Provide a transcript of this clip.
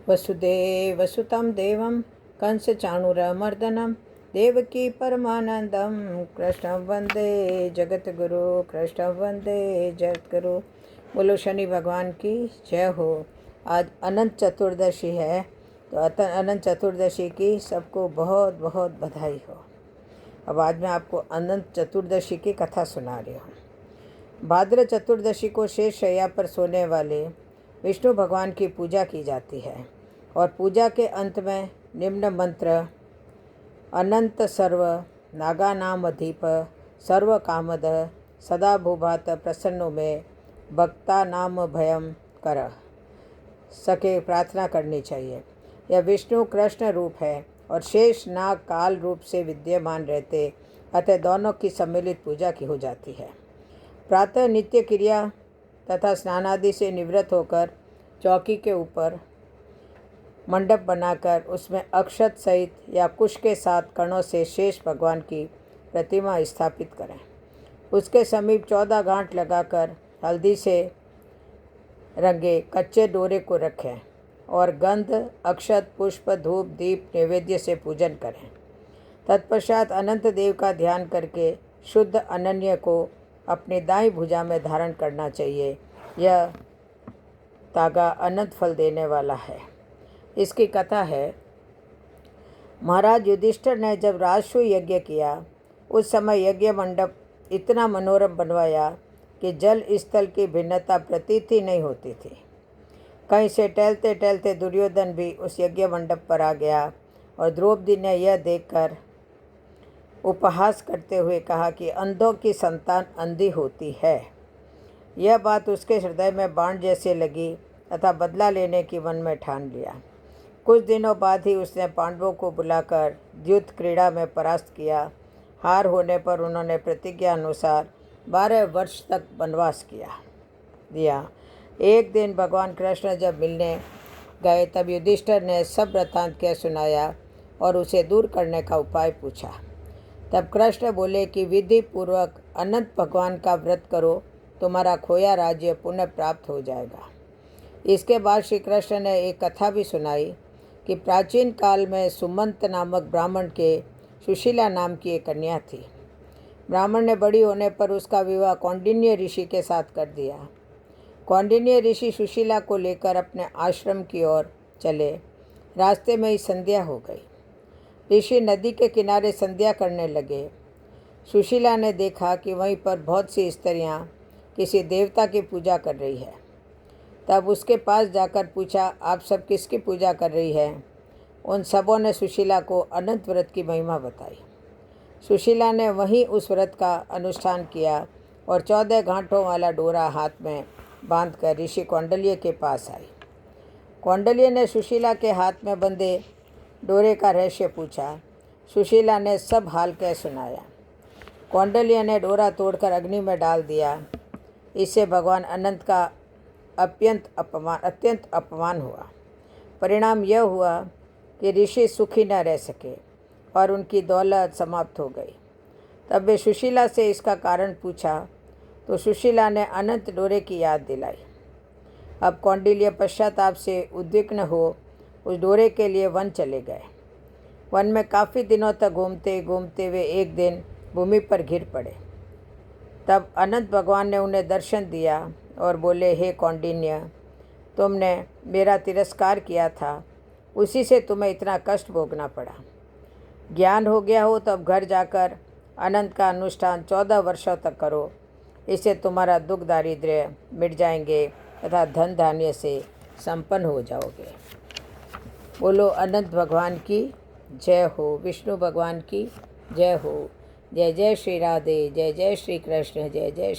वसुदेवसुतं देवं कंसचाणूरमर्दनं देवकी परमानंदम कृष्णं वंदे जगतगुरु कृष्णं वंदे जगतगुरु। बोलो शनि भगवान की जय हो। आज अनंत चतुर्दशी है, तो अनंत चतुर्दशी की सबको बहुत बहुत बधाई हो। अब आज मैं आपको अनंत चतुर्दशी की कथा सुना रही हूँ। भाद्र चतुर्दशी को शेष शैया पर सोने वाले विष्णु भगवान की पूजा की जाती है और पूजा के अंत में निम्न मंत्र अनंत सर्व नागानाम अधिप सर्व कामद सदा भूभात प्रसन्नो में भक्ता नाम भयम कर सके प्रार्थना करनी चाहिए। यह विष्णु कृष्ण रूप है और शेष नाग काल रूप से विद्यमान रहते, अतः दोनों की सम्मिलित पूजा की हो जाती है। प्रातः नित्य क्रिया तथा स्नानादि से निवृत्त होकर चौकी के ऊपर मंडप बनाकर उसमें अक्षत सहित या कुश के साथ कणों से शेष भगवान की प्रतिमा स्थापित करें। उसके समीप 14 गांठ लगाकर हल्दी से रंगे कच्चे डोरे को रखें और गंध अक्षत पुष्प धूप दीप नैवेद्य से पूजन करें। तत्पश्चात अनंत देव का ध्यान करके शुद्ध अनन्य को अपनी दाईं भुजा में धारण करना चाहिए। यह तागा अनंत फल देने वाला है। इसकी कथा है, महाराज युधिष्ठिर ने जब राजसूय यज्ञ किया उस समय यज्ञ मंडप इतना मनोरम बनवाया कि जल स्थल की भिन्नता प्रतीत ही नहीं होती थी। कहीं से टहलते टहलते दुर्योधन भी उस यज्ञ मंडप पर आ गया और द्रौपदी ने यह देखकर उपहास करते हुए कहा कि अंधों की संतान अंधी होती है। यह बात उसके हृदय में बाण जैसे लगी तथा बदला लेने की मन में ठान लिया। कुछ दिनों बाद ही उसने पांडवों को बुलाकर द्युत क्रीड़ा में परास्त किया। हार होने पर उन्होंने प्रतिज्ञा अनुसार 12 वर्ष तक वनवास दिया। एक दिन भगवान कृष्ण जब मिलने गए तब युधिष्ठिर ने सब वृत्तांत कह सुनाया और उसे दूर करने का उपाय पूछा। तब कृष्ण बोले कि विधि पूर्वक अनंत भगवान का व्रत करो, तुम्हारा खोया राज्य पुनः प्राप्त हो जाएगा। इसके बाद श्री कृष्ण ने एक कथा भी सुनाई कि प्राचीन काल में सुमंत नामक ब्राह्मण के सुशीला नाम की एक कन्या थी। ब्राह्मण ने बड़ी होने पर उसका विवाह कौंडिन्य ऋषि के साथ कर दिया। कौंडिन्य ऋषि सुशीला को लेकर अपने आश्रम की ओर चले। रास्ते में ही संध्या हो गई। ऋषि नदी के किनारे संध्या करने लगे। सुशीला ने देखा कि वहीं पर बहुत सी स्त्रियां किसी देवता की पूजा कर रही है। तब उसके पास जाकर पूछा, आप सब किसकी पूजा कर रही है? उन सबों ने सुशीला को अनंत व्रत की महिमा बताई। सुशीला ने वहीं उस व्रत का अनुष्ठान किया और 14 गांठों वाला डोरा हाथ में बांधकर ऋषि कौंडल्य के पास आई। कौंडल्य ने सुशीला के हाथ में बंधे डोरे का रहस्य पूछा। सुशीला ने सब हाल कह सुनाया। कौंडल्य ने डोरा तोड़कर अग्नि में डाल दिया। इससे भगवान अनंत का अत्यंत अपमान हुआ। परिणाम यह हुआ कि ऋषि सुखी न रह सके और उनकी दौलत समाप्त हो गई। तब वे सुशीला से इसका कारण पूछा तो सुशीला ने अनंत डोरे की याद दिलाई। अब कौंडिल्य पश्चाताप से उद्विग्न हो उस डोरे के लिए वन चले गए। वन में काफ़ी दिनों तक घूमते घूमते वे एक दिन भूमि पर गिर पड़े। तब अनंत भगवान ने उन्हें दर्शन दिया और बोले, हे कौंडिन्य, तुमने मेरा तिरस्कार किया था, उसी से तुम्हें इतना कष्ट भोगना पड़ा। ज्ञान हो गया हो तो अब घर जाकर अनंत का अनुष्ठान 14 वर्षों तक करो। इससे तुम्हारा दुख दारिद्र्य मिट जाएंगे तथा धन धान्य से संपन्न हो जाओगे। बोलो अनंत भगवान की जय हो, विष्णु भगवान की जय हो। जय जय श्री राधे, जय जय श्री कृष्ण, जय जय